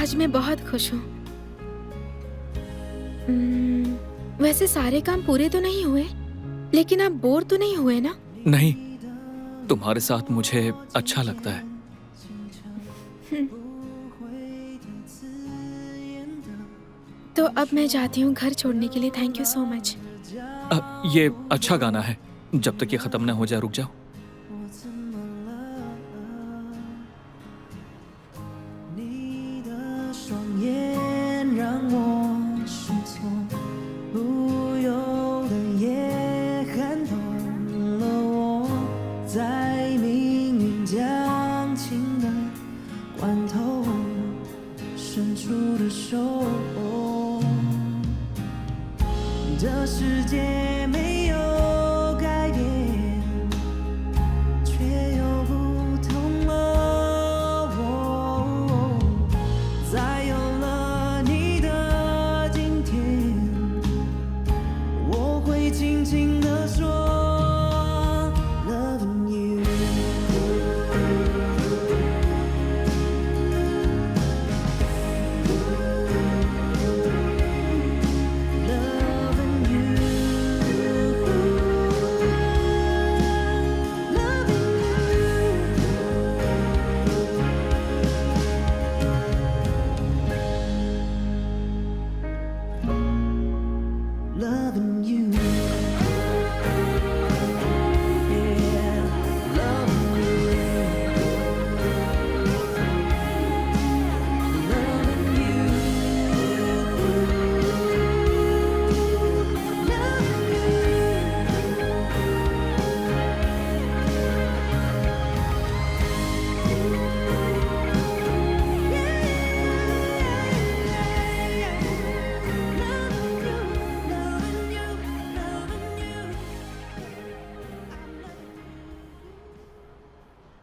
आज मैं बहुत खुश हूँ। वैसे सारे काम पूरे तो नहीं हुए, लेकिन आप बोर तो नहीं हुए ना? नहीं, तुम्हारे साथ मुझे अच्छा लगता है। तो अब मैं जाती हूँ घर छोड़ने के लिए। Thank you so much. ये अच्छा गाना है, जब तक ये खत्म ना हो जाए रुक जाओ।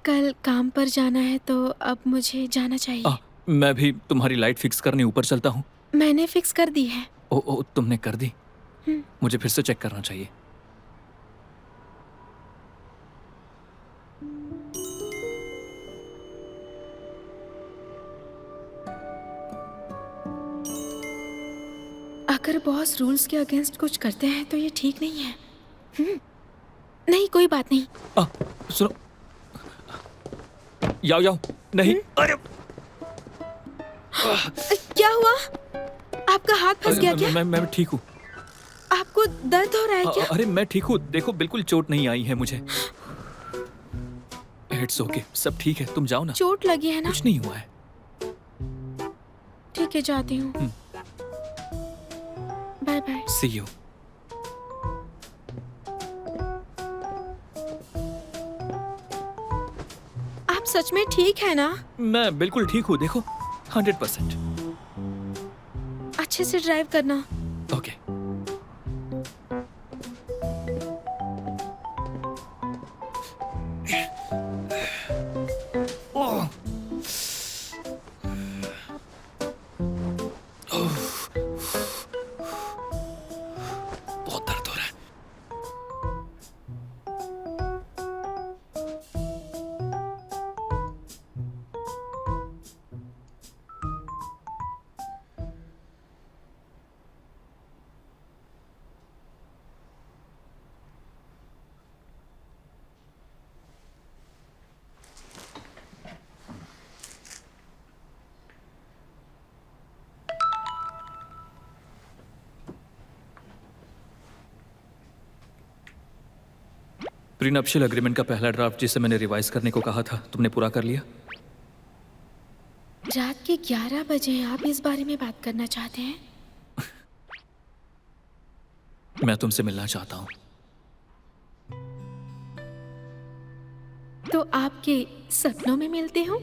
कल काम पर जाना है तो अब मुझे जाना चाहिए। मैं भी तुम्हारी लाइट फिक्स करने ऊपर चलता हूँ। मैंने फिक्स कर दी है। ओ, तुमने कर दी? मुझे फिर से चेक करना चाहिए। अगर बॉस रूल्स के अगेंस्ट कुछ करते हैं तो ये ठीक नहीं है। नहीं, कोई बात नहीं। सुनो, याओ याओ, नहीं। अरे क्या हुआ? आपका हाथ फंस गया क्या? मैं ठीक हूँ। आपको दर्द हो रहा है क्या? अरे मैं ठीक हूँ, देखो बिल्कुल चोट नहीं आई है मुझे। इट्स ओके, सब ठीक है, तुम जाओ ना। चोट लगी है ना? कुछ नहीं हुआ है। ठीक है, जाती हूँ। Bye bye. See you. आप सच में ठीक है ना? मैं बिल्कुल ठीक हूँ, देखो 100%। अच्छे से ड्राइव करना। ओके। बहुत दर्द हो रहा है। प्रीनप्शियल एग्रीमेंट का पहला ड्राफ्ट जिसे मैंने रिवाइज करने को कहा था, तुमने पूरा कर लिया? रात के 11 बजे आप इस बारे में बात करना चाहते हैं? मैं तुमसे मिलना चाहता हूँ। तो आपके सपनों में मिलते हो?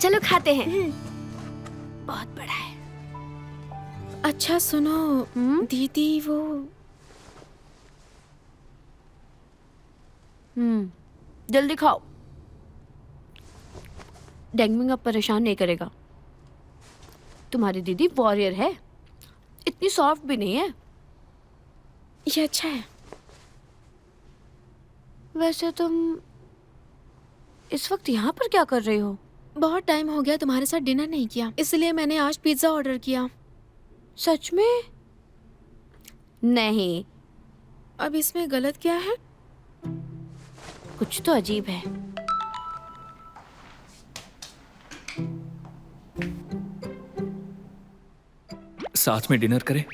चलो खाते हैं। बहुत बड़ा है। अच्छा सुनो दीदी, वो जल्दी खाओ। डेंगमिंग अब परेशान नहीं करेगा। तुम्हारी दीदी वॉरियर है, इतनी सॉफ्ट भी नहीं है। ये अच्छा है। वैसे तुम इस वक्त यहाँ पर क्या कर रही हो? बहुत टाइम हो गया तुम्हारे साथ डिनर नहीं किया, इसलिए मैंने आज पिज्जा ऑर्डर किया। सच में? नहीं, अब इसमें गलत क्या है? कुछ तो अजीब है। साथ में डिनर करें?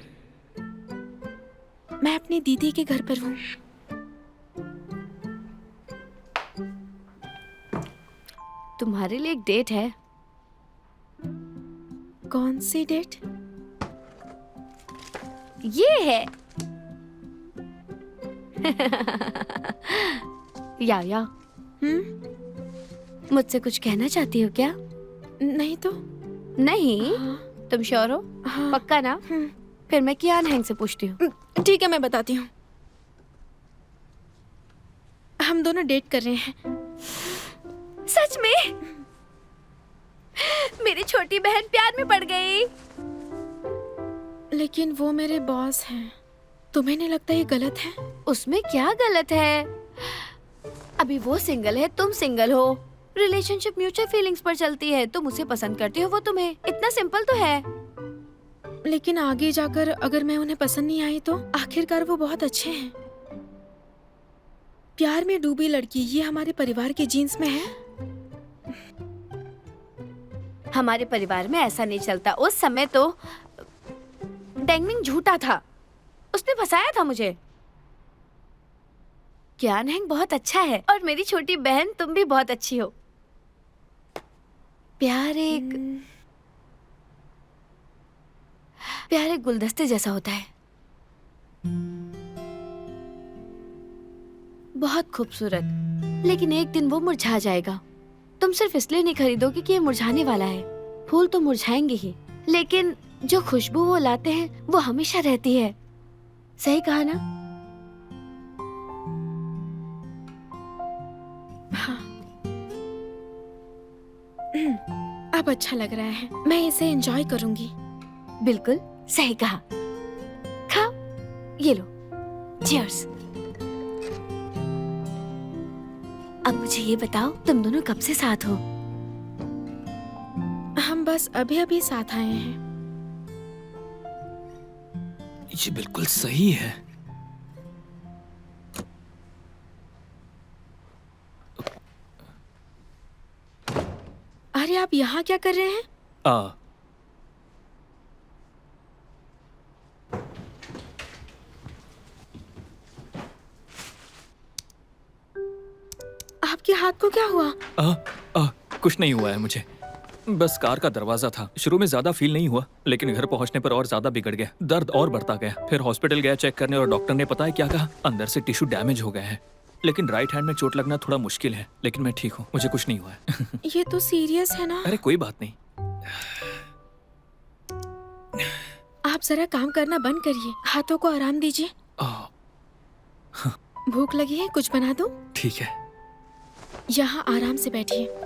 मैं अपनी दीदी के घर पर हूँ। तुम्हारे लिए एक डेट है। कौन सी डेट? ये है। या मुझसे कुछ कहना चाहती हो क्या? नहीं तो। नहीं? हाँ, तुम श्योर हो? हाँ। पक्का ना? फिर मैं कियान हैंग से पूछती हूँ। ठीक है, मैं बताती हूँ। हम दोनों डेट कर रहे हैं। सच में? मेरी छोटी बहन प्यार में पड़ गई। लेकिन वो मेरे बॉस हैं। तुम्हें नहीं लगता ये गलत है? उसमें क्या गलत है? अभी वो सिंगल है, तुम सिंगल हो। रिलेशनशिप म्यूचुअल फीलिंग्स पर चलती है। तुम उसे पसंद करती हो, वो तुम्हें। इतना सिंपल तो है। लेकिन आगे जाकर अगर मैं उन्हें पसंद नहीं आई तो? आखिरकार वो बहुत अच्छे हैं। प्यार में डूबी लड़की, ये हमारे परिवार के जीन्स में है। हमारे परिवार में ऐसा नहीं चलता। उस समय तो डेंगमिंग झूठा था, उसने फंसाया था मुझे। कियान हैंग बहुत अच्छा है और मेरी छोटी बहन तुम भी बहुत अच्छी हो। प्यार एक गुलदस्ते जैसा होता है, बहुत खूबसूरत। लेकिन एक दिन वो मुरझा जाएगा। तुम सिर्फ इसलिए नहीं खरीदोगे कि ये मुरझाने वाला है। फूल तो मुरझाएंगे ही, लेकिन जो खुशबू वो लाते हैं वो हमेशा रहती है। सही कहा ना? हाँ। अब अच्छा लग रहा है। मैं इसे एंजॉय करूंगी। बिल्कुल सही कहा। खाओ, ये लो। चीयर्स। अब मुझे ये बताओ, तुम दोनों कब से साथ हो? हम बस अभी अभी साथ आए हैं। ये बिल्कुल सही है। अरे आप यहाँ क्या कर रहे हैं? आपके हाथ को क्या हुआ? कुछ नहीं हुआ है मुझे। बस कार का दरवाजा था। शुरू में ज्यादा फील नहीं हुआ, लेकिन घर पहुंचने पर और ज्यादा बिगड़ गया। दर्द और बढ़ता गया। फिर हॉस्पिटल गया चेक करने और डॉक्टर ने पता है क्या कहा? अंदर से टिश्यू डैमेज हो गए हैं। लेकिन राइट हैंड में चोट लगना थोड़ा मुश्किल है, लेकिन मैं ठीक हूँ, मुझे कुछ नहीं हुआ है। ये तो सीरियस है ना? अरे कोई बात नहीं। आप जरा काम करना बंद करिए, हाथों को आराम दीजिए। भूख लगी है, कुछ बना दूं? ठीक है। यहाँ आराम से बैठिए।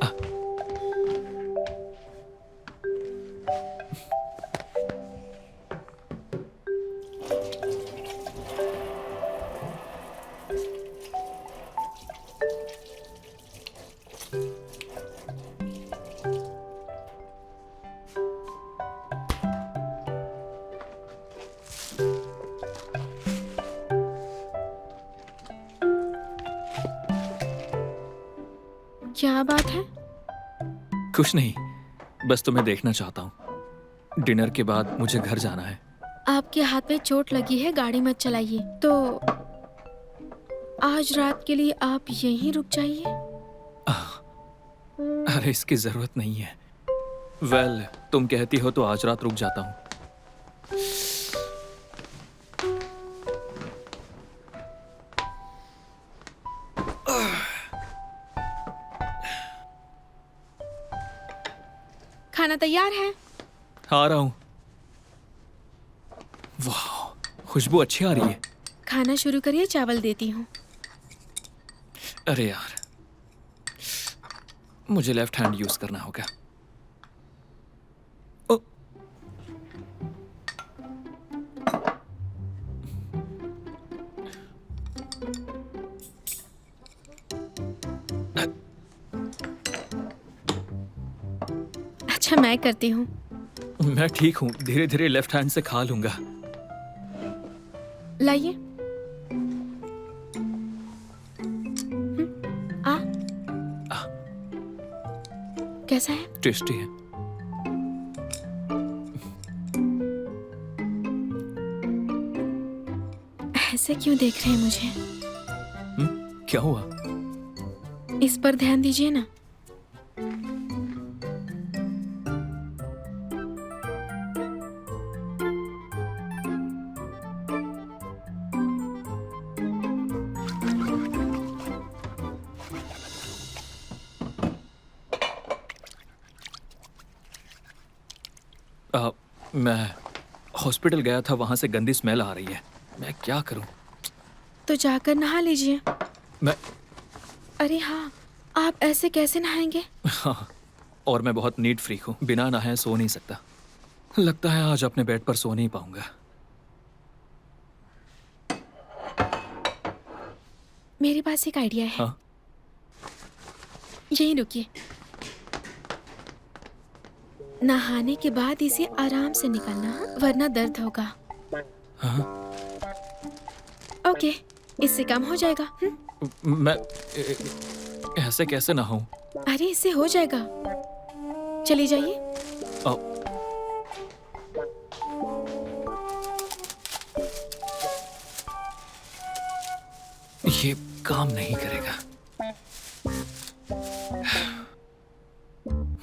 क्या बात है? कुछ नहीं, बस तुम्हें देखना चाहता हूँ। डिनर के बाद मुझे घर जाना है। आपके हाथ में चोट लगी है, गाड़ी मत चलाइए। तो आज रात के लिए आप यहीं रुक जाइए। अरे इसकी जरूरत नहीं है। वेल, तुम कहती हो तो आज रात रुक जाता हूँ। खाना तैयार है। आ रहा हूँ। वाह, खुशबू अच्छी आ रही है। खाना शुरू करिए, चावल देती हूँ। अरे यार, मुझे लेफ्ट हैंड यूज करना होगा। ओ, अच्छा, मैं करती हूँ। मैं ठीक हूँ, धीरे धीरे लेफ्ट हैंड से खा लूंगा। लाइए। आ कैसा है? टेस्टी है। ऐसे क्यों देख रहे हैं मुझे? क्या हुआ? इस पर ध्यान दीजिए ना। मैं हॉस्पिटल गया था, वहां से गंदी स्मेल आ रही है। मैं क्या करूं? तो जाकर नहा लीजिए। मैं अरे हाँ, आप ऐसे कैसे नहाएंगे? हाँ, और मैं बहुत नीट फ्रीक हूँ, बिना नहाए सो नहीं सकता। लगता है आज अपने बेड पर सो नहीं पाऊंगा। मेरे पास एक आइडिया है। हाँ? यहीं रुकिए। नहाने के बाद इसे आराम से निकालना, वरना दर्द होगा। हाँ? ओके, इससे कम हो जाएगा। मैं ऐसे कैसे नहाऊं? अरे, इससे हो जाएगा। चली जाइए। ये काम नहीं करेगा।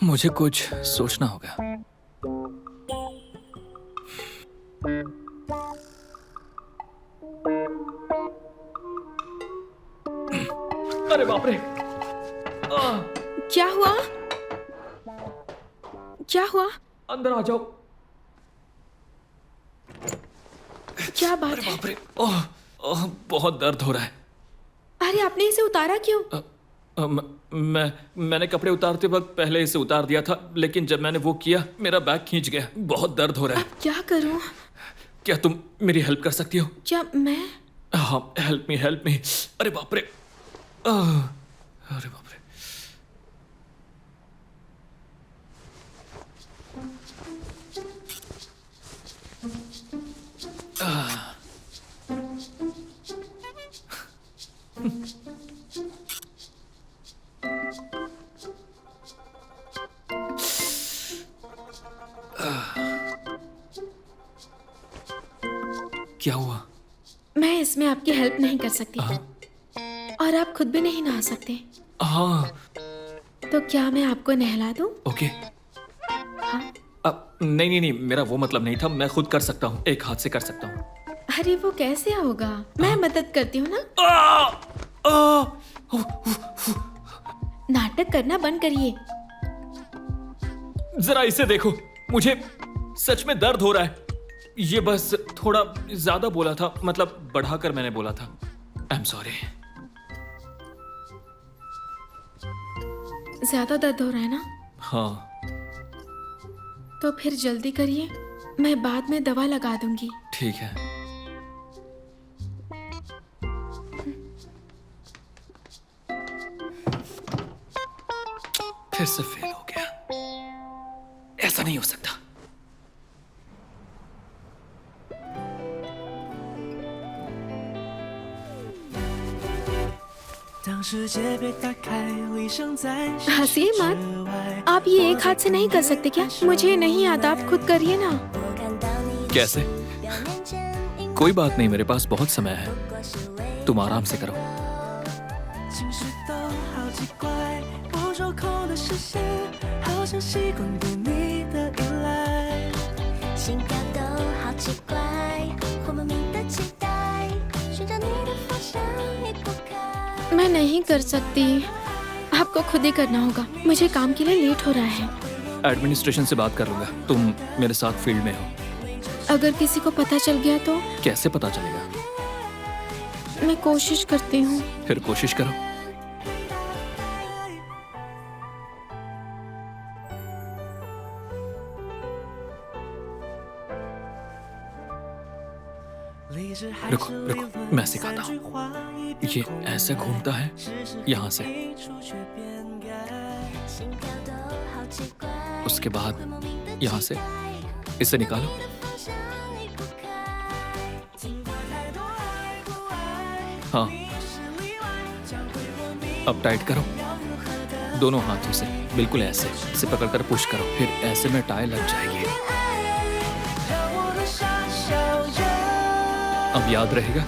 मुझे कुछ सोचना होगा। अरे बाप रे! क्या हुआ? क्या हुआ? अंदर आ जाओ। क्या बात अरे है? बाप रे! ओह, ओह, बहुत दर्द हो रहा है। अरे, आपने इसे उतारा क्यों? मैंने कपड़े उतारते वक्त पहले इसे उतार दिया था, लेकिन जब मैंने वो किया मेरा बैग खींच गया। बहुत दर्द हो रहा है। अब क्या करूं? क्या तुम मेरी हेल्प कर सकती हो? क्या मैं? हाँ, हेल्प मी। अरे बाप रे! अरे बाप रे! क्या हुआ? मैं इसमें आपकी हेल्प नहीं कर सकती। हाँ? और आप खुद भी नहीं नहा सकते। हाँ, तो क्या मैं आपको नहला दूं? ओके। हाँ? अब नहीं, मेरा वो मतलब नहीं था। मैं खुद कर सकता हूँ, एक हाथ से कर सकता हूँ। अरे, वो कैसे होगा? मैं मदद करती हूँ ना। नाटक करना बंद करिए। जरा इसे देखो, मुझे सच में दर्द हो रहा है। ये बस थोड़ा ज्यादा बोला था, मतलब बढ़ाकर मैंने बोला था। I am sorry. ज्यादा दर्द हो रहा है ना? हाँ, तो फिर जल्दी करिए, मैं बाद में दवा लगा दूंगी। ठीक है। फिर से फेल हो गया। ऐसा नहीं हो सकता। हंसिए मत। आप ये एक हाथ से नहीं कर सकते क्या? मुझे नहीं आता, आप खुद करिए ना। कैसे? कोई बात नहीं, मेरे पास बहुत समय है। तुम आराम से करो। मैं नहीं कर सकती, आपको खुद ही करना होगा। मुझे काम के लिए लेट हो रहा है। एडमिनिस्ट्रेशन से बात कर लूंगा। तुम मेरे साथ फील्ड में हो। अगर किसी को पता चल गया तो? कैसे पता चलेगा? मैं कोशिश करती हूँ। फिर कोशिश करो। रुको रुको, मैं सिखाता हूँ। ये ऐसे घूमता है यहाँ से, उसके बाद यहाँ से इसे निकालो। हाँ, अब टाइट करो दोनों हाथों से, बिल्कुल ऐसे। इसे पकड़कर पुश करो, फिर ऐसे में टाई लग जाएगी। अब याद रहेगा।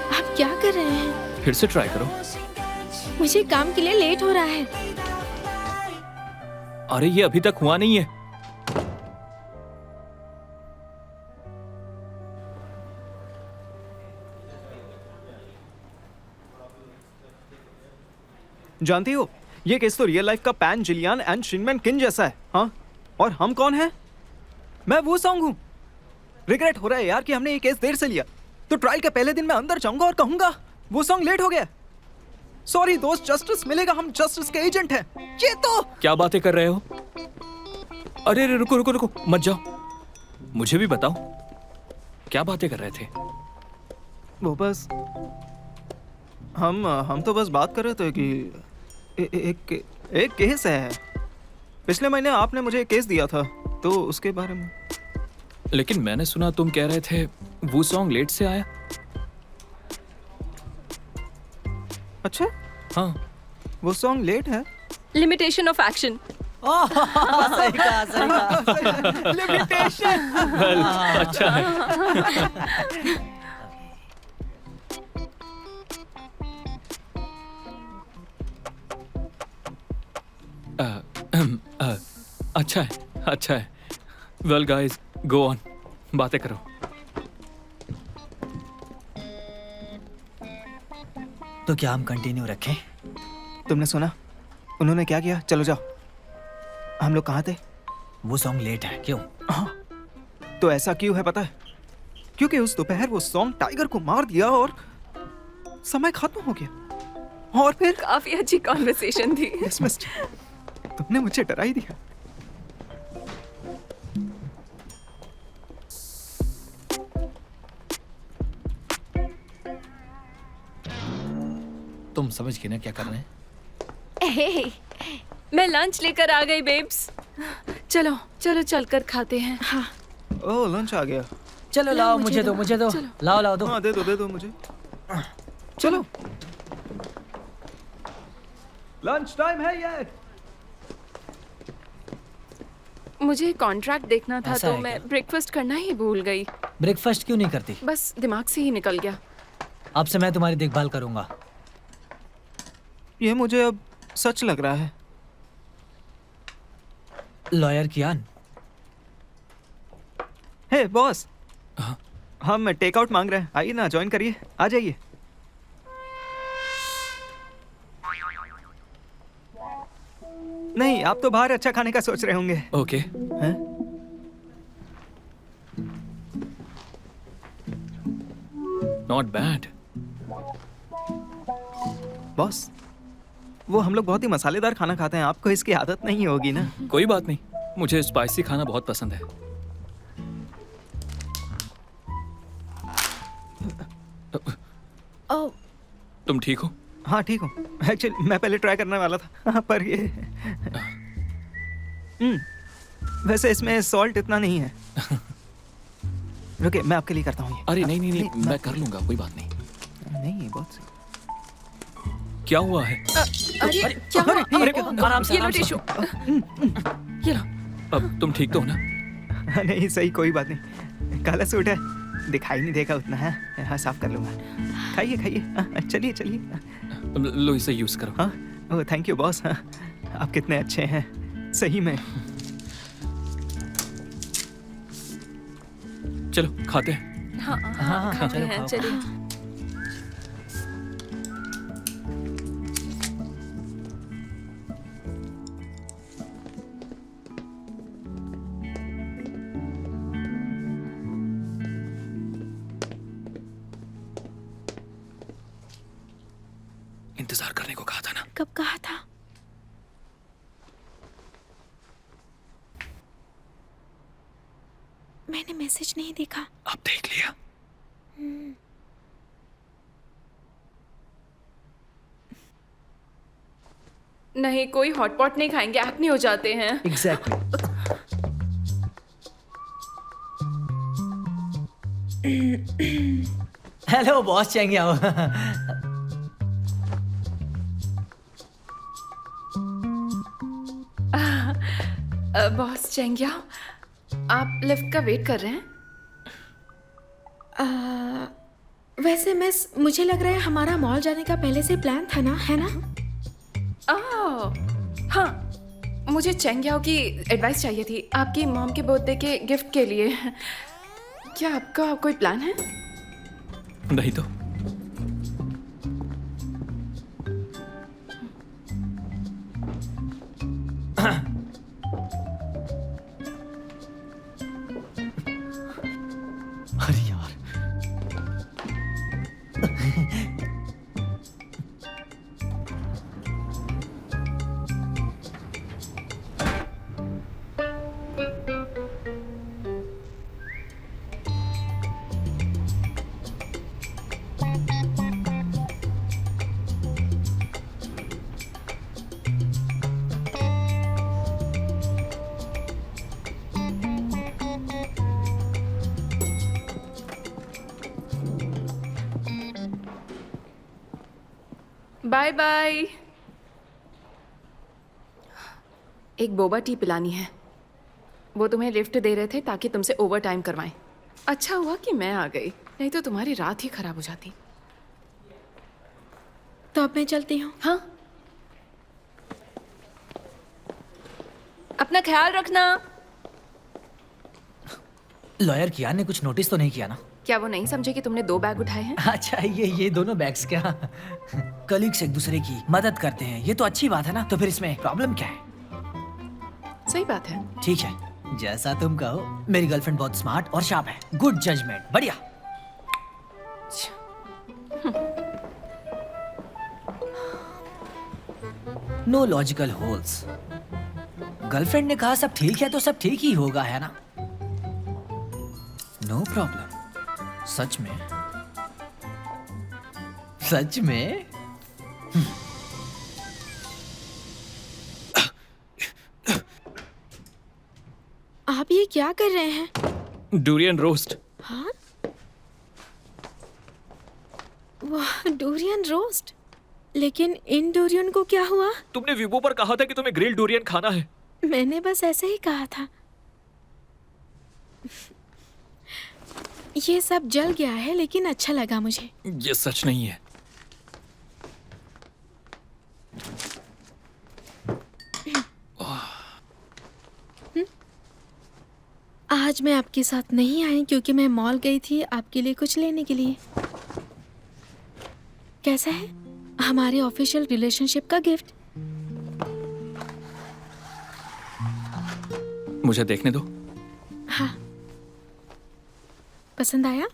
आप क्या कर रहे हैं? फिर से ट्राई करो। मुझे काम के लिए लेट हो रहा है। अरे ये अभी तक हुआ नहीं है। जानती हो, ये केस तो रियल लाइफ का पैन जिलियन एंड शिनमैन किन जैसा है। हाँ, और हम कौन हैं? मैं वो सॉन्ग हूँ। रिग्रेट हो रहा है यार कि हमने ये केस देर से लिया। तो ट्रायल के पहले दिन मैं अंदर जाऊंगा और कहूंगा वो सॉन्ग लेट हो गया। सॉरी दोस्त, जस्टिस मिलेगा, हम जस्टिस के एजेंट हैं। ये तो क्या बातें कर रहे हो? अरे अरे रुको रुको रुको, मत जाओ, मुझे भी बताओ क्या बातें कर रहे थे। वो बस हम तो बस बात कर रहे थे कि एक केस है। पिछले महीने आपने मुझे एक केस दिया था, तो उसके बारे में। लेकिन मैंने सुना तुम कह रहे थे वो सॉन्ग लेट से आया। अच्छा, हाँ, वो सॉन्ग लेट है। Limitation of action. सही कहा। लिमिटेशन। वेल, अच्छा है। अच्छा है, अच्छा है। वेल गाइस, गो ऑन, बातें करो। तो क्या हम कंटिन्यू रखें? तुमने सुना उन्होंने क्या किया? चलो जाओ। हम लोग कहाँ थे? वो सॉन्ग लेट है, क्यों? हाँ, तो ऐसा क्यों है पता है? क्योंकि उस दोपहर वो सॉन्ग टाइगर को मार दिया और समय खत्म हो गया। और फिर काफी अच्छी कॉन्वर्सेशन थी। डिसमिस्ड। तुमने मुझे डरा ही दिया। तुम समझ गए ना क्या कर रहे हैं? मैं लंच लेकर आ गई बेब्स। चलो चलो चलकर खाते हैं। हाँ, ओह, लंच आ गया। चलो लाओ, मुझे दो, मुझे दो। चलो। लाओ दो। हाँ, दे दो मुझे। चलो, लंच टाइम है ये। मुझे कॉन्ट्रैक्ट देखना था, ऐसा तो है मैं क्या? ब्रेकफास्ट करना ही भूल गई। ब्रेकफास्ट क्यों नहीं करती? बस दिमाग से ही निकल गया। अब से मैं तुम्हारी देखभाल करूंगा। ये मुझे अब सच लग रहा है। लॉयर कियान, हे बॉस, हाँ? हम टेक आउट मांग रहे हैं, आइए ना, ज्वाइन करिए, आ जाइए। नहीं, आप तो बाहर अच्छा खाने का सोच रहे होंगे। ओके, हैं? Not bad. बॉस, वो हम लोग बहुत ही मसालेदार खाना खाते हैं, आपको इसकी आदत नहीं होगी ना। कोई बात नहीं, मुझे स्पाइसी खाना बहुत पसंद है। ओ, तुम ठीक हो? हाँ ठीक हूँ। एक्चुअली मैं पहले ट्राई करने वाला था, पर ये वैसे इसमें सॉल्ट इतना नहीं है। रुके, मैं आपके लिए करता हूँ ये। अरे नहीं नहीं नहीं, मैं कर लूंगा, कोई बात नहीं। नहीं, बहुत सही। क्या हुआ है? अरे क्या हुआ? अरे, आराम से, ये लो आराम से। टिश्यू। ये लो। अब तुम ठीक तो हो ना? नहीं, सही, कोई बात नहीं। काला सूट है, दिखाई नहीं देगा उतना है। हाँ, साफ कर लूंगा। खाइए खाइए, चलिए चलिए। लो, इसे यूज करो। हाँ, ओह थैंक यू बॉस। हाँ, आप कितने अच्छे हैं, सही में। चलो खाते हैं। हाँ हाँ, हाँ, खाते चलो, हैं, खाओ। चलिए। इंतजार करने को कहा था ना। कब कहा था? मैंने मैसेज नहीं देखा। आप देख लिया? नहीं, कोई हॉटपॉट नहीं खाएंगे, एक्ने हो जाते हैं। एग्जैक्टली। हेलो बॉस, चेंग आओ। बॉस चेंगिया, आप लिफ्ट का वेट कर रहे हैं? वैसे मिस, मुझे लग रहा है हमारा मॉल जाने का पहले से प्लान था ना, है ना? हाँ, मुझे चेंगियाओ की एडवाइस चाहिए थी आपकी मॉम के बर्थडे के गिफ्ट के लिए। क्या आपका कोई प्लान है? नहीं तो। अरे यार, बाय बाय। एक बोबा टी पिलानी है। वो तुम्हें लिफ्ट दे रहे थे ताकि तुमसे ओवर टाइम करवाएं। अच्छा हुआ कि मैं आ गई, नहीं तो तुम्हारी रात ही खराब हो जाती। तो अब मैं चलती हूँ। हाँ, अपना ख्याल रखना। लॉयर कियान ने कुछ नोटिस तो नहीं किया ना? क्या वो नहीं समझे कि तुमने 2 बैग उठाए हैं? अच्छा, ये दोनों बैग्स क्या? कलीग्स एक दूसरे की मदद करते हैं, ये तो अच्छी बात है ना। तो फिर इसमें प्रॉब्लम क्या है? सही बात है। ठीक है, जैसा तुम कहो। मेरी गर्लफ्रेंड बहुत स्मार्ट और शार्प है। गुड जजमेंट, बढ़िया। No logical holes. गर्लफ्रेंड ने कहा सब ठीक है तो सब ठीक ही होगा, है ना? No problem. सच में? सच में? आप ये क्या कर रहे हैं? Durian roast. हाँ? वाह, डूरियन रोस्ट। लेकिन इन डूरियन को क्या हुआ? तुमने वीबो पर कहा था कि तुम्हें ग्रिल डूरियन खाना है। मैंने बस ऐसे ही कहा था। ये सब जल गया है लेकिन अच्छा लगा मुझे। ये सच नहीं है। आज मैं आपके साथ नहीं आई क्योंकि मैं मॉल गई थी आपके लिए कुछ लेने के लिए। कैसा है हमारे ऑफिशियल रिलेशनशिप का गिफ्ट? मुझे देखने दो। हाँ, पसंद आया?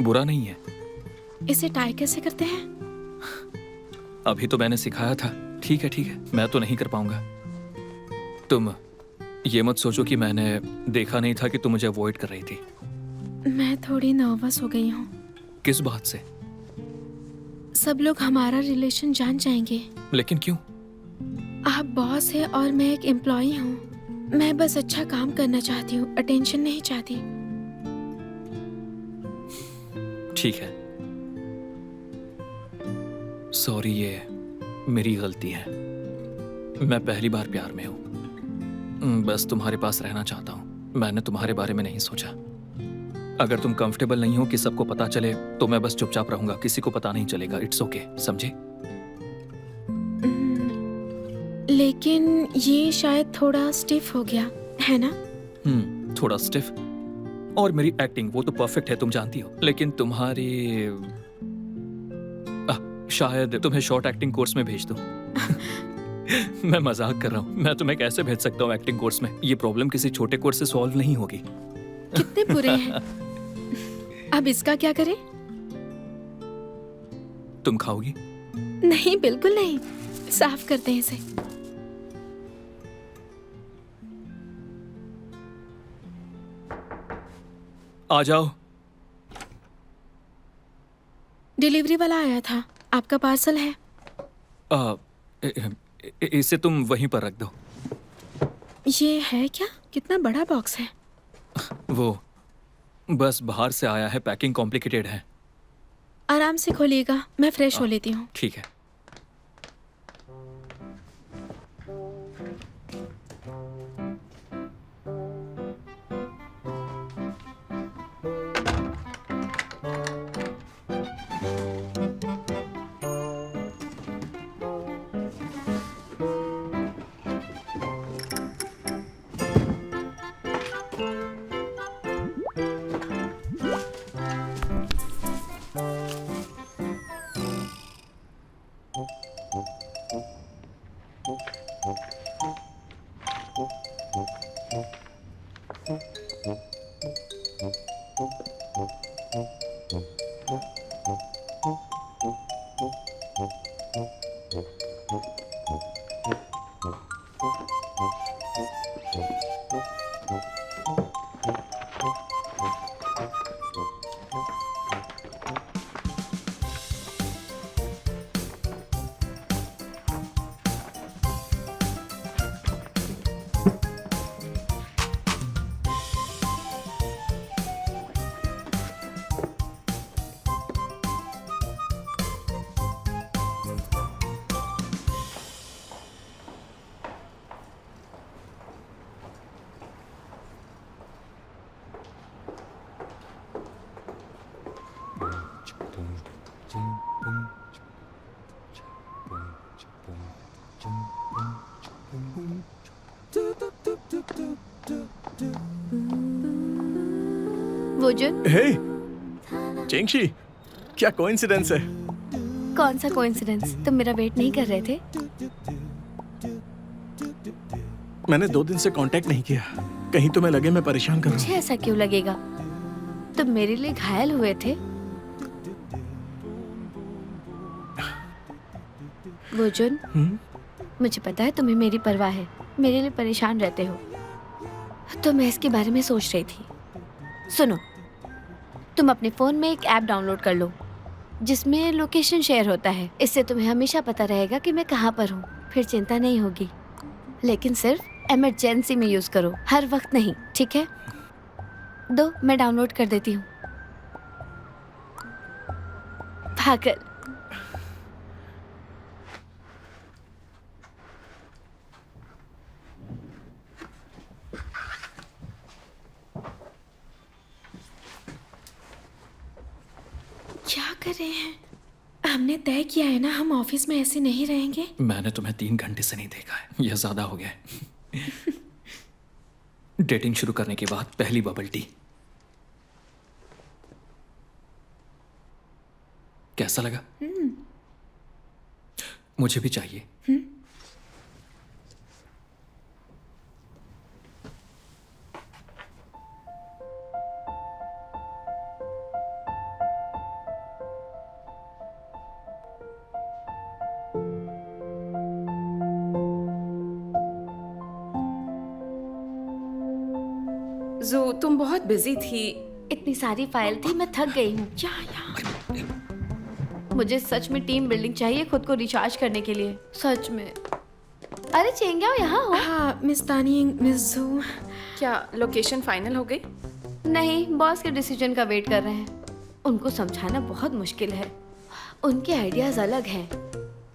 बुरा नहीं है। इसे टाई कैसे करते हैं? अभी तो मैंने सिखाया था। ठीक है ठीक है, मैं तो नहीं कर पाऊंगा। तुम ये मत सोचो कि मैंने देखा नहीं था कि तुम मुझे अवॉइड कर रही थी। मैं थोड़ी नर्वस हो गई हूँ। किस बात से? सब लोग हमारा रिलेशन जान जाएंगे। लेकिन क्यों? आप बॉस है और मैं एक एम्प्लॉई हूँ। मैं बस अच्छा काम करना चाहती हूँ, अटेंशन नहीं चाहती। ठीक है, सॉरी, ये मेरी गलती है। मैं पहली बार प्यार में हूँ। बस तुम्हारे पास रहना चाहता हूँ। मैंने तुम्हारे बारे में नहीं सोचा। अगर तुम कंफर्टेबल नहीं हो कि सबको पता चले तो मैं बस चुपचाप रहूंगा, किसी को पता नहीं चलेगा। इट्स ओके, समझे? लेकिन ये शायद थोड़ा स्टिफ हो गया है ना? थोड़ा स्टिफ। और मेरी एक्टिंग वो तो परफेक्ट है, तुम जानती हो। लेकिन तुम्हारी शायद तुम्हें शॉर्ट एक्टिंग कोर्स में भेज दूं। मैं मजाक कर रहा हूँ। मैं तुम्हें कैसे भेज सकता हूँ एक्टिंग कोर्स में? ये प्रॉब्लम किसी छोटे कोर्स से सॉल्व नहीं होगी। कितने बुरे हैं। अब इसका क्या करें? तुम खाओगी? नहीं, बिल्कुल नहीं। साफ करते हैं इसे। आ जाओ। डिलीवरी वाला आया था, आपका पार्सल है। आ, इसे तुम वहीं पर रख दो। ये है क्या? कितना बड़ा बॉक्स है। वो बस बाहर से आया है, पैकिंग कॉम्प्लिकेटेड है। आराम से खोलिएगा, मैं फ्रेश हो लेती हूँ। ठीक है। वोजुन, हे चेंगशी, क्या कोइंसिडेंस है। कौन सा कोइंसिडेंस? तुम मेरा वेट नहीं कर रहे थे? मैंने 2 दिन से कांटेक्ट नहीं किया, कहीं तुम्हें लगे मैं परेशान करूं। मुझे ऐसा क्यों लगेगा? तुम मेरे लिए घायल हुए थे। वोजुन, मुझे पता है तुम्हें मेरी परवाह है, मेरे लिए परेशान रहते हो, तो मैं इसके बारे में सोच रही थी। सुनो, तुम अपने फोन में एक ऐप डाउनलोड कर लो जिसमें लोकेशन शेयर होता है। इससे तुम्हें हमेशा पता रहेगा कि मैं कहाँ पर हूँ, फिर चिंता नहीं होगी। लेकिन सिर्फ इमरजेंसी में यूज करो, हर वक्त नहीं, ठीक है? दो, मैं डाउनलोड कर देती हूँ। पागल। क्या कर रहे हैं? हमने तय किया है ना, हम ऑफिस में ऐसे नहीं रहेंगे। मैंने तुम्हें 3 घंटे से नहीं देखा है, यह ज्यादा हो गया है। डेटिंग शुरू करने के बाद पहली बबल टी। कैसा लगा? मुझे भी चाहिए। जू, तुम बहुत बिजी थी। इतनी सारी फाइल थी, मैं थक गई हूँ। क्या यार? मुझे सच में टीम बिल्डिंग चाहिए खुद को रिचार्ज करने के लिए, सच में। अरे चेंग्याओ, यहाँ हो? हाँ मिस तानी, मिस जू। क्या लोकेशन फाइनल हो गई? नहीं, बॉस के डिसीजन का वेट कर रहे हैं। उनको समझाना बहुत मुश्किल है, उनके आइडियाज अलग हैं।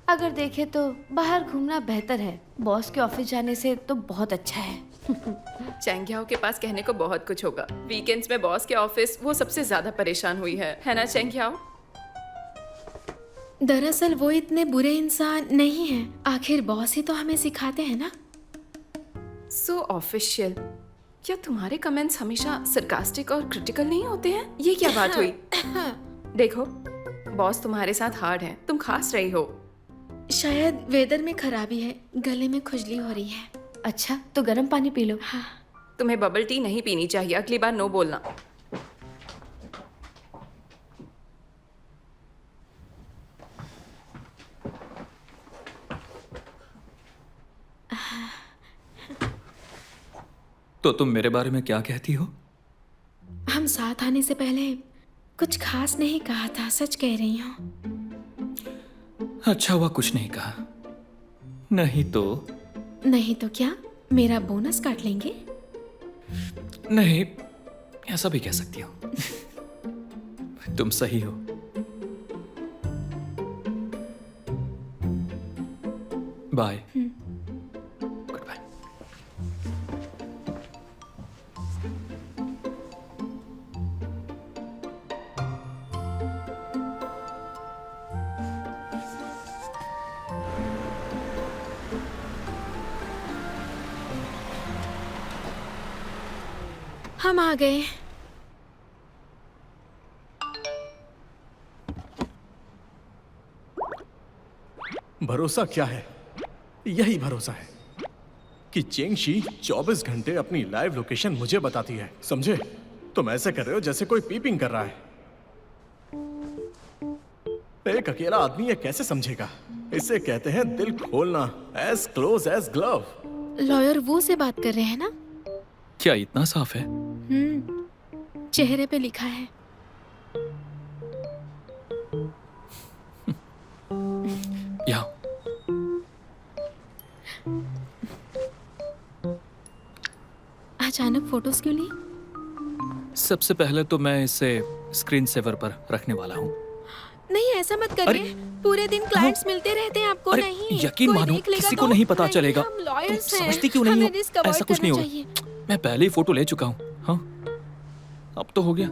अगर देखे तो बाहर घूमना बेहतर है, बॉस के ऑफिस जाने से तो बहुत अच्छा है। चेंग्याओ के पास कहने को बहुत कुछ होगा। वीकेंड्स में बॉस के ऑफिस वो सबसे ज्यादा परेशान हुई है ना चेंग्याओ? दरअसल वो इतने बुरे इंसान नहीं हैं। आखिर बॉस ही तो हमें सिखाते हैं ना। सो ऑफिशियल। क्या तुम्हारे कमेंट्स हमेशा सरकास्टिक और क्रिटिकल नहीं होते हैं? ये क्या बात हुई? देखो, बॉस तुम्हारे साथ हार्ड है, तुम खास रही हो। शायद वेदर में खराबी है, गले में खुजली हो रही है। अच्छा, तो गर्म पानी पी लो। हाँ। तुम्हें बबल टी नहीं पीनी चाहिए, अगली बार नो बोलना। तो तुम मेरे बारे में क्या कहती हो? हम साथ आने से पहले कुछ खास नहीं कहा था, सच कह रही हूँ। अच्छा हुआ कुछ नहीं कहा, नहीं तो क्या मेरा बोनस काट लेंगे? नहीं, ऐसा भी कह सकती हो। तुम सही हो। बाय। Goodbye. हम आ गए। भरोसा क्या है? यही भरोसा है कि चेंगशी 24 घंटे अपनी लाइव लोकेशन मुझे बताती है, समझे? तुम ऐसे कर रहे हो जैसे कोई पीपिंग कर रहा है। एक अकेला आदमी ये कैसे समझेगा? इसे कहते हैं दिल खोलना, as close as glove. Lawyer वो से बात कर रहे हैं ना? क्या इतना साफ है? चेहरे पे लिखा है। या अचानक फोटोज क्यों ली? सबसे पहले तो मैं इसे स्क्रीन सेवर पर रखने वाला हूँ। नहीं, ऐसा मत करिए। पूरे दिन क्लाइंट्स मिलते रहते हैं, आपको अरे, नहीं। यकीन कोई मानो, देख लेगा किसी तो? को नहीं पता चलेगा। हम lawyers तुम हैं, समझती क्यों नहीं हमें हो? risk avoid ऐसा कुछ नहीं करना होगा। चाहिए। मैं पहले ही फोटो ले चुका हूँ। हाँ, अब तो हो गया।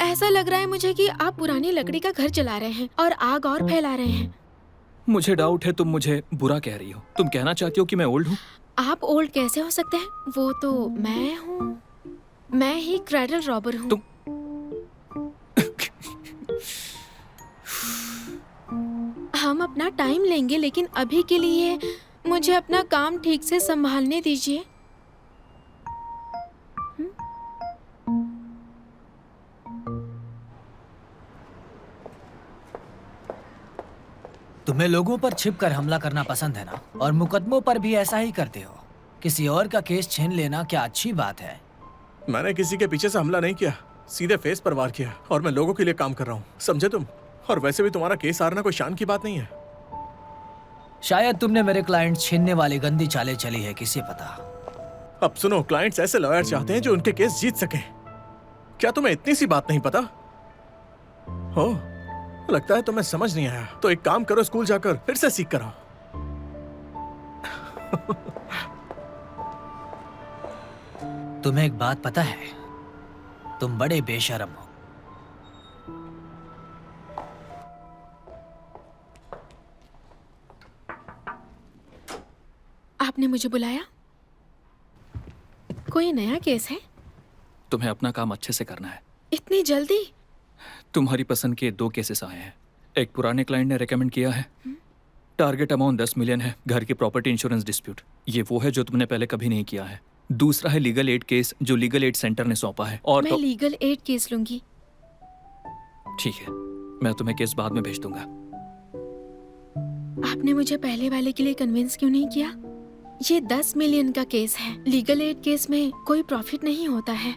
ऐसा लग रहा है मुझे कि आप पुरानी लकड़ी का घर जला रहे हैं और आग और फैला रहे हैं। मुझे डाउट है तुम मुझे बुरा कह रही हो। तुम कहना चाहती हो कि मैं ओल्ड हूँ? आप ओल्ड कैसे हो सकते हैं? वो तो मैं हूँ। मैं ही क्रेडल रॉबर हूँ। तुम हम अपना टाइम लेंगे, लेकिन अभी के लिए मुझे अपना काम ठीक से संभालने दीजिए। तुम्हें लोगों पर छिपकर हमला करना पसंद है ना? और मुकदमों पर भी ऐसा ही करते हो। किसी और का केस छीन लेना क्या अच्छी बात है? मैंने किसी के पीछे से हमला नहीं किया, सीधे फेस पर वार किया। और मैं लोगों के लिए काम कर रहा हूँ, समझे तुम? और वैसे भी तुम्हारा केस हारना कोई शान की बात नहीं है। शायद तुमने मेरे क्लाइंट छीनने वाली गंदी चालें चली है, किसे पता। अब सुनो, क्लाइंट्स ऐसे लॉयर चाहते हैं जो उनके केस जीत सके। क्या तुम्हें इतनी सी बात नहीं पता? हो, लगता है तुम्हें समझ नहीं आया। तो एक काम करो, स्कूल जाकर फिर से सीख कर आओ। तुम्हें एक बात पता है? तुम बड़े बेशर्म हो। आपने मुझे बुलाया? कोई नया केस है? तुम्हें अपना काम अच्छे से करना है। इतनी जल्दी? तुम्हारी पसंद के 2 केसेस आए हैं। एक पुराने क्लाइंट ने रेकमेंड किया है। टारगेट अमाउंट 10 मिलियन है, घर की प्रॉपर्टी इंश्योरेंस डिस्प्यूट। ये वो है जो तुमने पहले कभी नहीं किया है। दूसरा है लीगल एड केस जो लीगल एड सेंटर ने सौंपा है। और मैं तो लीगल एड केस लूंगी। ठीक है, मैं तुम्हें केस बाद में भेज दूंगा। आपने मुझे पहले वाले के लिए कन्विंस क्यों नहीं किया? ये 10 मिलियन का केस है। लीगल एड केस में कोई प्रॉफिट नहीं होता है।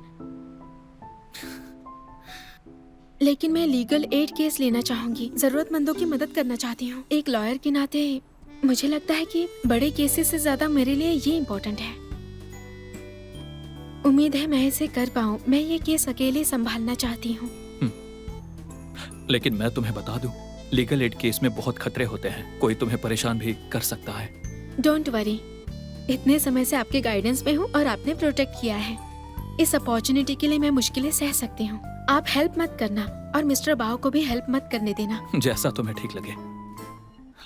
लेकिन मैं लीगल एड केस लेना चाहूंगी। जरूरतमंदों की मदद करना चाहती हूँ। एक लॉयर के नाते मुझे लगता है कि बड़े केसेस से ज्यादा मेरे लिए ये इम्पोर्टेंट है। उम्मीद है मैं इसे कर पाऊँ। मैं ये केस अकेले संभालना चाहती हूँ। लेकिन मैं तुम्हें बता दूं, लीगल एड केस में बहुत खतरे होते हैं। कोई तुम्हें परेशान भी कर सकता है। डोंट वरी, इतने समय से आपके गाइडेंस में हूँ और आपने प्रोटेक्ट किया है। इस अपॉर्चुनिटी के लिए मैं मुश्किलें सह सकती हूँ। आप हेल्प मत करना और मिस्टर बाव को भी हेल्प मत करने देना। जैसा तुम्हें ठीक लगे।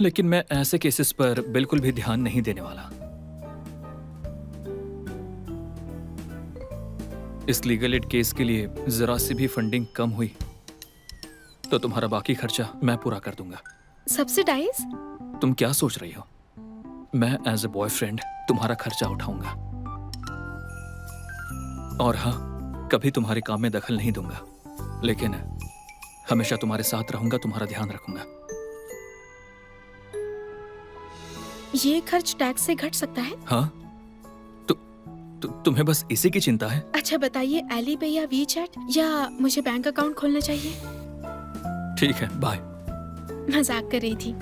लेकिन मैं ऐसे केसेस पर बिल्कुल भी ध्यान नहीं देने वाला। इस लीगल एड केस के लिए जरा सी भी फंडिंग कम हुई तो तुम्हारा बाकी खर्चा मैं पूरा कर दूंगा। सब्सिडाइज? तुम क्या सोच रही हो? मैं एज ए बॉयफ्रेंड तुम्हारा खर्चा उठाऊंगा। और हाँ, कभी तुम्हारे काम में दखल नहीं दूंगा, लेकिन हमेशा तुम्हारे साथ रहूंगा, तुम्हारा ध्यान रखूंगा। ये खर्च टैक्स से घट सकता है? हाँ, तुम्हें बस इसी की चिंता है? अच्छा बताइए, एली पे या वी चैट या मुझे बैंक अकाउंट खोलना चाहिए? ठीक है, बाय। मजाक कर रही थी।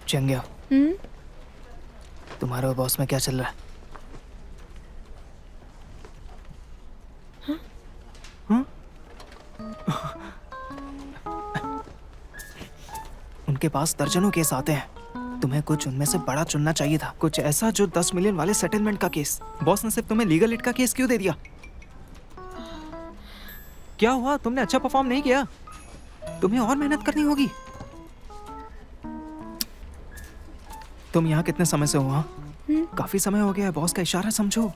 चंग्या, तुम्हारे और बॉस में क्या चल रहा है? हाँ? उनके पास दर्जनों केस आते हैं। तुम्हें कुछ उनमें से बड़ा चुनना चाहिए था, कुछ ऐसा जो 10 मिलियन वाले सेटलमेंट का केस। बॉस ने सिर्फ तुम्हें लीगल एड का केस क्यों दे दिया? क्या हुआ? तुमने अच्छा परफॉर्म नहीं किया, तुम्हें और मेहनत करनी होगी। तुम यहाँ कितने समय से हो? काफी समय हो गया है, बॉस का इशारा समझो।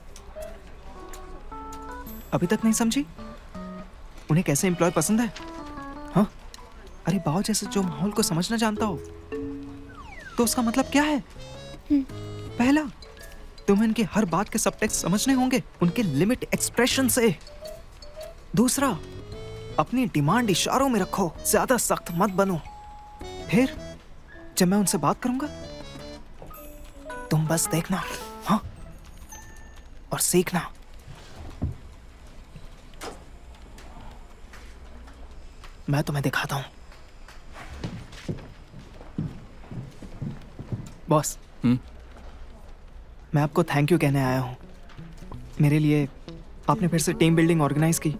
अभी तक नहीं समझी? उन्हें कैसे एम्प्लॉय पसंद है? हाँ, अरे बाव जैसे जो माहौल को समझना जानता हो तो उसका मतलब क्या है? पहला, तुम्हें इनकी हर बात के सबटेक्स्ट समझने होंगे, उनके लिमिट एक्सप्रेशन से। दूसरा, अपनी डिमांड इशारों में रखो, ज्यादा सख्त मत बनो। फिर जब मैं उनसे बात करूंगा तुम बस देखना, हाँ, और सीखना। मैं तुम्हें दिखाता हूं। बॉस, मैं आपको थैंक यू कहने आया हूं। मेरे लिए आपने फिर से टीम बिल्डिंग ऑर्गेनाइज की।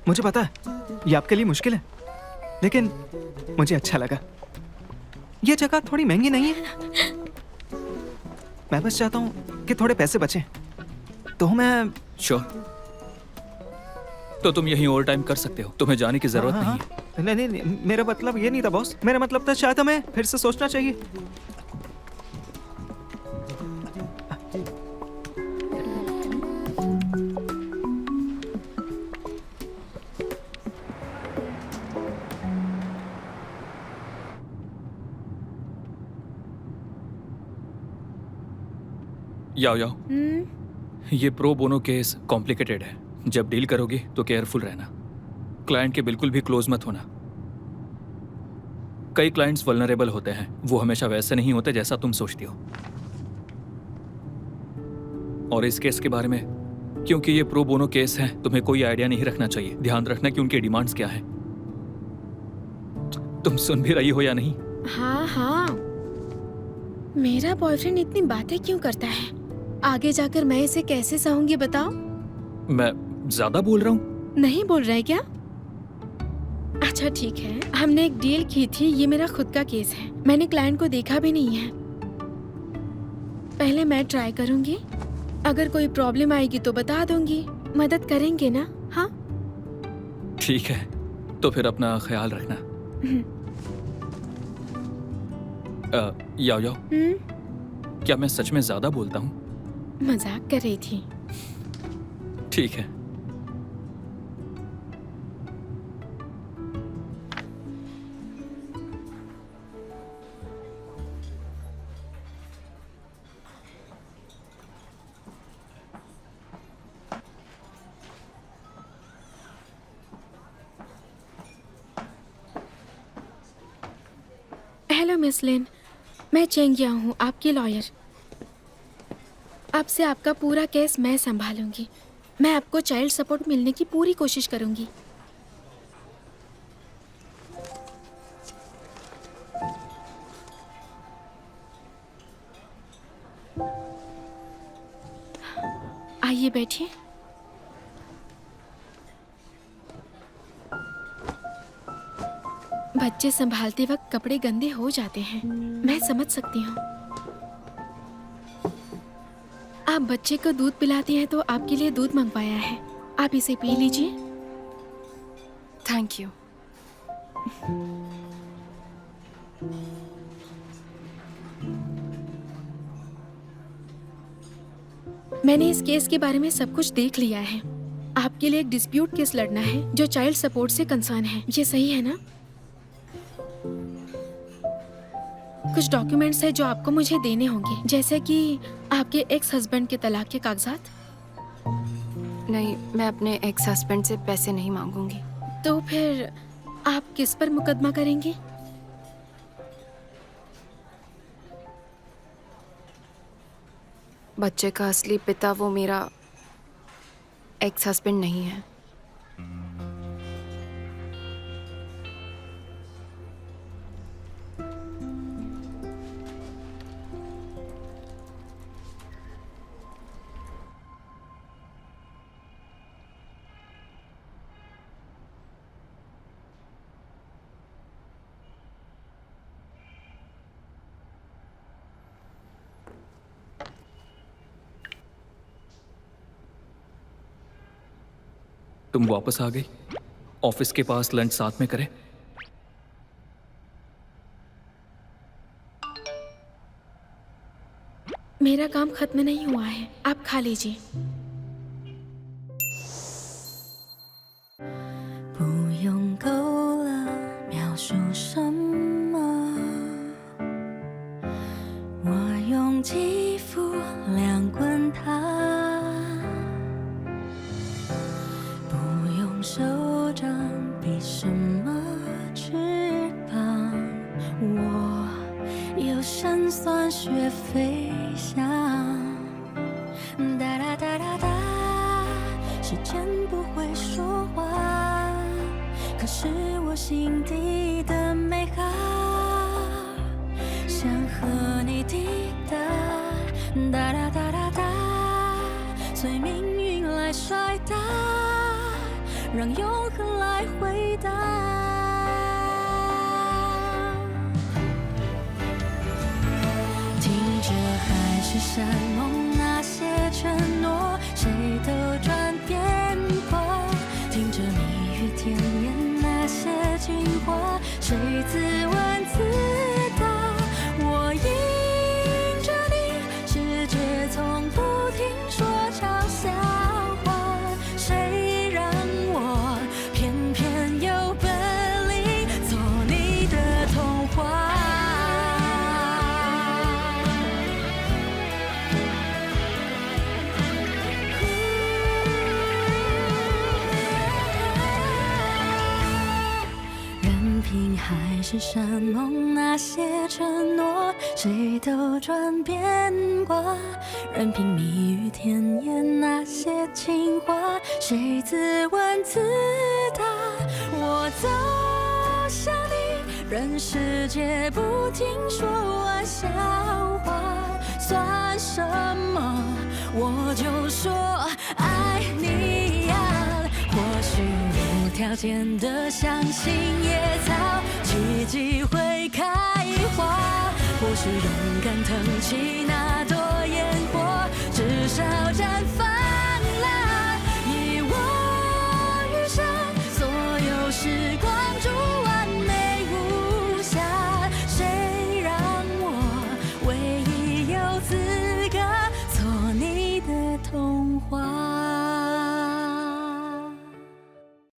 मुझे पता है ये आपके लिए मुश्किल है, लेकिन मुझे अच्छा लगा। ये जगह थोड़ी महंगी नहीं है। मैं बस चाहता हूँ कि थोड़े पैसे बचें, तो मैं श्योर। तो तुम यहीं ओवर टाइम कर सकते हो, तुम्हें जाने की जरूरत नहीं है। नहीं, नहीं, मेरा मतलब ये नहीं था बॉस। मेरा मतलब था शायद हमें फिर से सोचना चाहिए। याओ, ये प्रो बोनो केस कॉम्प्लिकेटेड है। जब डील करोगे तो केयरफुल रहना। क्लाइंट के बिल्कुल भी क्लोज मत होना। कई क्लाइंट्स वल्नरेबल होते हैं, वो हमेशा वैसे नहीं होते जैसा तुम सोचती हो। और इस केस के बारे में, क्योंकि ये प्रो बोनो केस है, तुम्हें कोई आइडिया नहीं रखना चाहिए। ध्यान रखना कि उनकी डिमांड्स क्या है। तुम सुन भी रही हो या नहीं? हाँ हाँ, मेरा बॉयफ्रेंड इतनी बातें क्यों करता है? आगे जाकर मैं इसे कैसे सहूंगी बताओ? मैं ज्यादा बोल रहा हूँ? नहीं बोल रहा है क्या? अच्छा ठीक है, हमने एक डील की थी, ये मेरा खुद का केस है। मैंने क्लाइंट को देखा भी नहीं है। पहले मैं ट्राई करूंगी, अगर कोई प्रॉब्लम आएगी तो बता दूंगी। मदद करेंगे ना? हाँ ठीक है, तो फिर अपना ख्याल रखना। याओ, क्या मैं सच में ज्यादा बोलता हूँ? मजाक कर रही थी। ठीक है। हेलो मिस लिन, मैं चेंगिया हूँ, आपकी लॉयर। अब से आपका पूरा केस मैं संभालूंगी। मैं आपको चाइल्ड सपोर्ट मिलने की पूरी कोशिश करूंगी। आइए बैठिए। बच्चे संभालते वक्त कपड़े गंदे हो जाते हैं, मैं समझ सकती हूँ। आप बच्चे को दूध पिलाती हैं तो आपके लिए दूध मंगवाया है, आप इसे पी लीजिए। Thank you. मैंने इस केस के बारे में सब कुछ देख लिया है। आपके लिए एक डिस्प्यूट केस लड़ना है जो चाइल्ड सपोर्ट से कंसर्न है, ये सही है ना? कुछ डॉक्यूमेंट्स है जो आपको मुझे देने होंगे, जैसे कि आपके एक्स हस्बैंड के तलाक के कागजात। नहीं, मैं अपने एक्स हस्बैंड से पैसे नहीं मांगूंगी। तो फिर आप किस पर मुकदमा करेंगे? बच्चे का असली पिता वो मेरा एक्स हस्बैंड नहीं है। तुम वापस आ गई? ऑफिस के पास लंच साथ में करें? मेरा काम खत्म नहीं हुआ है, आप खा लीजिए। 不用够了描述什么，我用肌肤量滚它，不用手掌比什么翅膀，我有辛酸学飞翔，哒哒哒哒哒，时间不会说话。可是我心底的美好，想和你抵达，哒哒哒哒哒，随命运来甩打，让永恒来回答。听着海誓山盟那些承诺，谁都转变过，听着蜜语甜言那些情话，谁自问自答。我迎着你，世界从不停说场笑话，谁让我偏偏有本领做你的童话。任凭海誓山盟那些承诺，谁都转变过，任凭蜜语甜言那些情话，谁自问自答。我走向你，任世界不停说玩笑话，算什么？我就说爱你呀。或许无条件的相信野草，奇迹会开花。或许勇敢